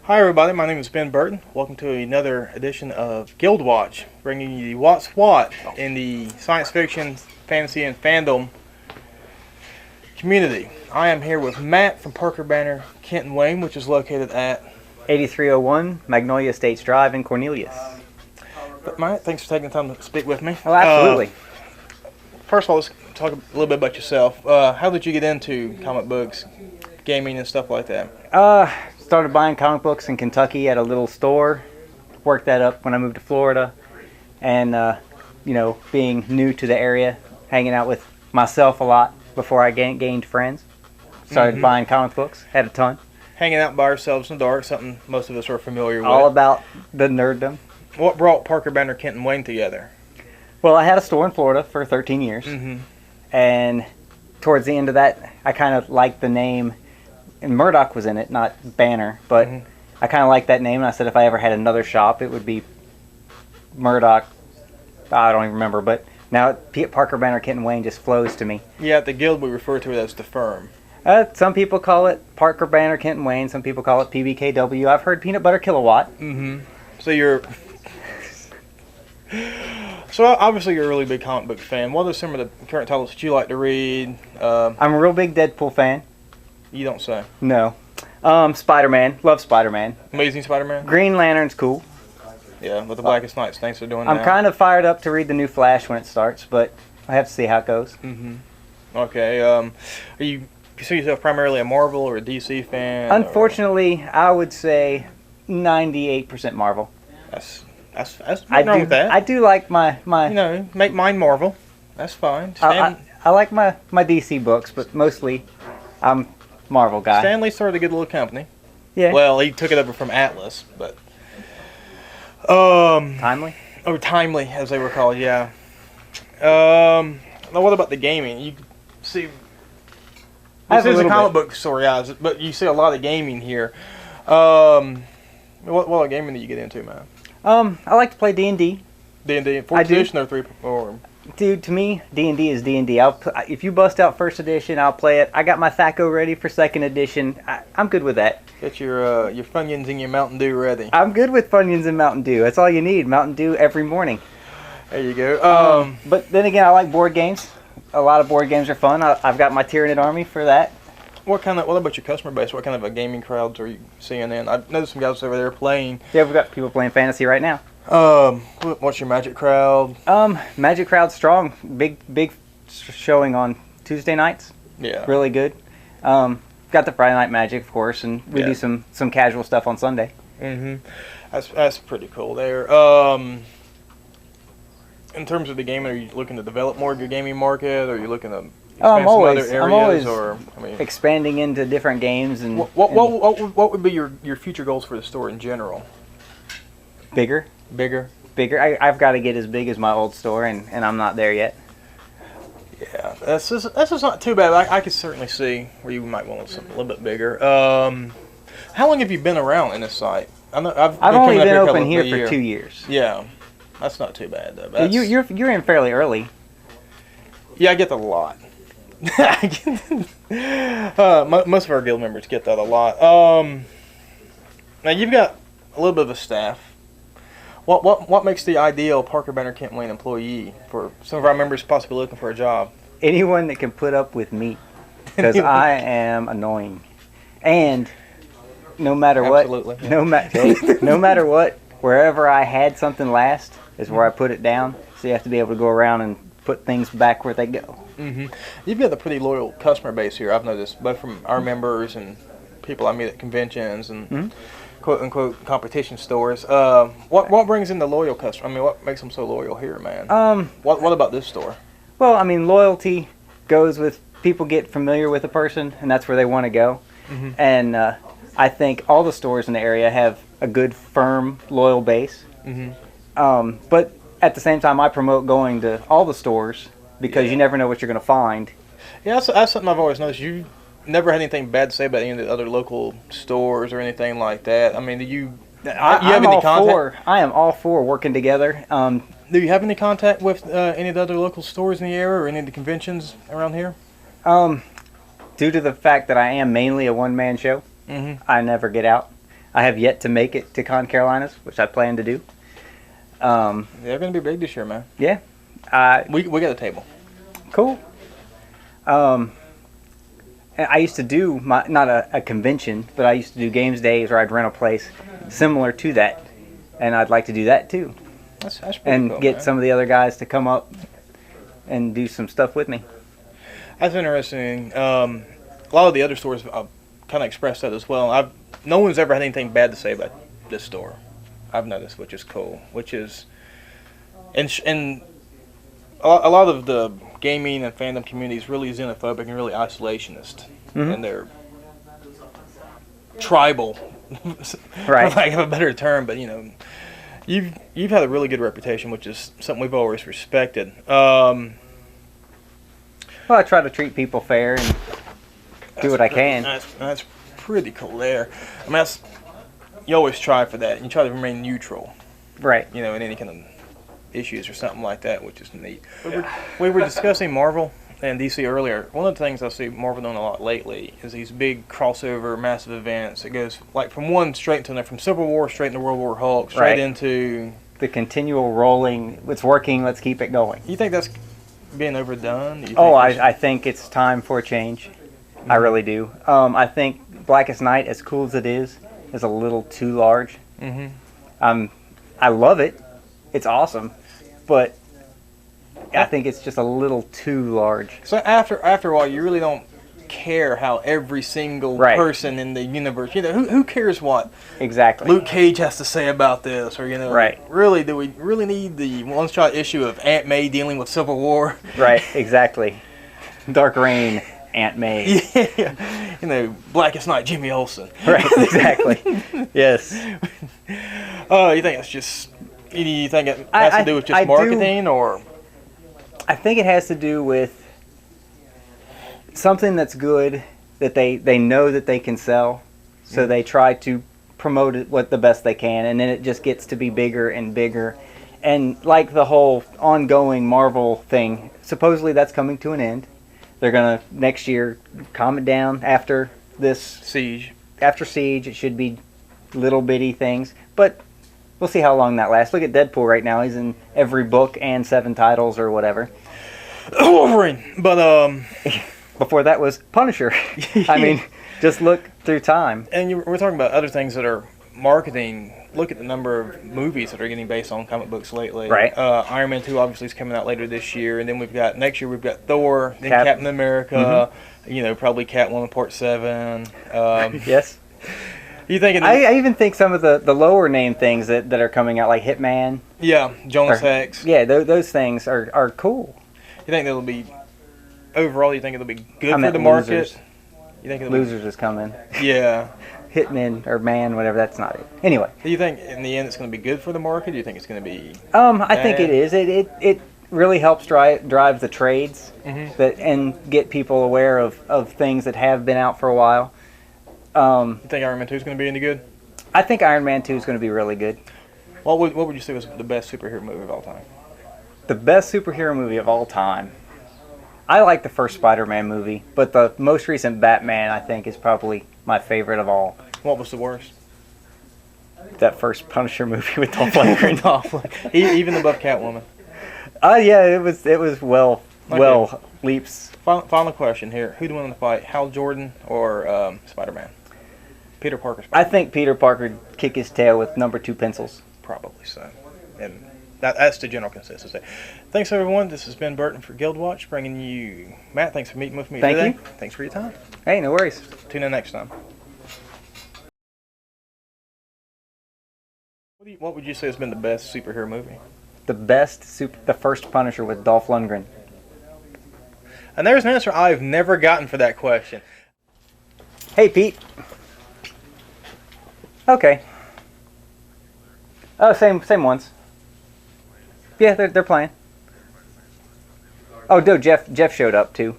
Hi everybody, my name is Ben Burton. Welcome to another edition of Guild Watch, bringing you the What's What in the science fiction, fantasy, and fandom community. I am here with Matt from Parker Banner, Kent and Wayne, which is located at 8301 Magnolia Estates Drive in Cornelius. But Matt, thanks for taking the time to speak with me. Oh, absolutely. First of all, let's talk a little bit about yourself. How did you get into comic books, gaming, and stuff like that? Started buying comic books in Kentucky at a little store. Worked that up when I moved to Florida. And, being new to the area, hanging out with myself a lot before I gained friends. Started buying comic books, had a ton. Hanging out by ourselves in the dark, something most of us are familiar with. All about the nerddom. What brought Parker Banner, Kent and Wayne together? Well, I had a store in Florida for 13 years. And towards the end of that, I kind of liked the name. And Murdoch was in it, not Banner, but I kind of liked that name, and I said if I ever had another shop, it would be Murdoch. I don't even remember, but now Parker Banner, Kent and Wayne just flows to me. Yeah, at the guild we refer to it as the firm. Some people call it Parker Banner, Kent and Wayne. Some people call it PBKW. I've heard Peanut Butter Kilowatt. So you're... So obviously you're a really big comic book fan. What are some of the current titles that you like to read? I'm a real big Deadpool fan. You don't say. No. Spider-Man. Love Spider-Man. Amazing Spider-Man? Green Lantern's cool. Yeah, with the Blackest Nights. Thanks for doing I'm that. kind of fired up to read the new Flash when it starts, but I have to see how it goes. Okay. Are you consider yourself primarily a Marvel or a DC fan? Unfortunately, I would say 98% Marvel. That's nothing wrong with that. I do like my make mine Marvel. That's fine. I like my DC books, but mostly I'm Marvel guy. Stanley started a good little company. Yeah. Well, he took it over from Atlas, but Timely? Oh, Timely, as they were called, yeah. Now what about the gaming? You see, this is a comic book store, yeah, but you see a lot of gaming here. What gaming do you get into, man? I like to play D&D. D&D, 4th edition or 3 or... Dude, to me, D&D is D&D. If you bust out 1st edition, I'll play it. I got my THACO ready for 2nd edition. I'm good with that. Get your Funyuns and your Mountain Dew ready. I'm good with Funyuns and Mountain Dew. That's all you need. Mountain Dew every morning. There you go. But then again, I like board games. A lot of board games are fun. I've got my Tyranid army for that. What about your customer base? What kind of gaming crowds are you seeing in? I've noticed some guys over there playing. Yeah, we've got people playing fantasy right now. What's your Magic crowd? Magic crowd's strong. Big showing on Tuesday nights. Yeah. Really good. Got the Friday Night Magic, of course, and we do some casual stuff on Sunday. That's pretty cool there. In terms of the gaming, are you looking to develop more of your gaming market, or are you looking to expand some other areas? Expanding into different games. And what would be your future goals for the store in general? Bigger. I've got to get as big as my old store, and I'm not there yet. Yeah, that's just not too bad. I could certainly see where you might want something a little bit bigger. How long have you been around in this site? I've only been open here for 2 years. Yeah, that's not too bad though. You're in fairly early. Yeah, I get that a lot. Most of our guild members get that a lot. Now you've got a little bit of a staff. What makes the ideal Parker Banner Kent Wayne employee for some of our members possibly looking for a job? Anyone that can put up with me, because I am annoying, and no matter what, no matter what, wherever I had something last is where I put it down. So you have to be able to go around and put things back where they go. You've got a pretty loyal customer base here. I've noticed, both from our members and people I meet at conventions and. "Quote unquote" competition stores. What brings in the loyal customer? I mean, what makes them so loyal here, man? What about this store? Well, I mean, loyalty goes with people get familiar with a person, and that's where they want to go. And I think all the stores in the area have a good, firm, loyal base. But at the same time, I promote going to all the stores because you never know what you're going to find. Yeah, that's something I've always noticed. You never had anything bad to say about any of the other local stores or anything like that. I mean, do you have any contact? I am all for working together. Do you have any contact with any of the other local stores in the area or any of the conventions around here? Due to the fact that I am mainly a one-man show, I never get out. I have yet to make it to Con Carolinas, which I plan to do. They're going to be big this year, man. Yeah. We got a table. Cool. I used to do not a convention, but I used to do games days where I'd rent a place similar to that, and I'd like to do that too. That's pretty and cool, get man. some of the other guys to come up and do some stuff with me. That's interesting. A lot of the other stores kind of expressed that as well. No one's ever had anything bad to say about this store. I've noticed, which is cool. And a lot of the gaming and fandom community is really xenophobic and really isolationist, and they're tribal, Right. for lack of a better term. But you've had a really good reputation, which is something we've always respected. Well, I try to treat people fair and do what I can. That's pretty cool there. I mean, you always try for that. You try to remain neutral, Right. in any kind of issues or something like that, which is neat. We were discussing Marvel and DC earlier. One of the things I see Marvel doing a lot lately is these big crossover, massive events. It goes like from one straight into another, from Civil War straight into World War Hulk, straight Right. into... The continual rolling, it's working, let's keep it going. You think that's being overdone? Do you think I think it's time for a change. I really do. I think Blackest Night, as cool as it is a little too large. I love it. It's awesome. But I think it's just a little too large. So after a while, you really don't care how every single Right. person in the universe, who cares what Exactly. Luke Cage has to say about this, or Right. really, do we really need the one-shot issue of Aunt May dealing with Civil War? Right, exactly. Dark Reign, Aunt May. Yeah, Blackest Night, Jimmy Olsen. Right, exactly. Yes. You think it's just? You think it has to do with just I do. marketing, or? I think it has to do with something that's good that they know that they can sell, so they try to promote it the best they can, and then it just gets to be bigger and bigger. And like the whole ongoing Marvel thing, supposedly that's coming to an end. They're gonna next year calm it down after this Siege. After Siege. It should be little bitty things, but we'll see how long that lasts. Look at Deadpool right now; he's in every book and 7 titles or whatever. Wolverine, but Before that was Punisher. I mean, just look through time. And we're talking about other things that are marketing. Look at the number of movies that are getting based on comic books lately. Right. Iron Man 2 obviously is coming out later this year, and then next year we've got Thor, then Captain America, probably Catwoman Part 7. Yes. You thinking? I even think some of the lower name things that are coming out, like Hitman. Yeah, Jonas X. Yeah, those things are cool. You think that'll be overall? You think it'll be good I for meant the market? Losers. You think Losers is coming. Yeah. Hitman or Man, whatever. That's not it. Anyway. Do you think in the end it's going to be good for the market? Do you think it's going to be? I think it is. It really helps drive the trades and get people aware of things that have been out for a while. You think Iron Man 2 is going to be any good? I think Iron Man 2 is going to be really good. What would you say was the best superhero movie of all time? The best superhero movie of all time. I like the first Spider-Man movie, but the most recent Batman, I think, is probably my favorite of all. What was the worst? That first Punisher movie with Dolph Lundgren. Even above Catwoman. Yeah, it was well leaps. Final question here: who'd win in the fight, Hal Jordan or Spider-Man? Peter Parker. Spider-Man. I think Peter Parker would kick his tail with number 2 pencils. Probably so, and that's the general consensus. Thanks everyone. This has been Burton for Guild Watch, bringing you Matt. Thanks for meeting with me today. Thank you. Thanks for your time. Hey, no worries. Tune in next time. What would you say has been the best superhero movie? The first Punisher with Dolph Lundgren. And there's an answer I've never gotten for that question. Hey, Pete. Okay. Oh, same ones. Yeah, they're playing. Oh, no, Jeff showed up too.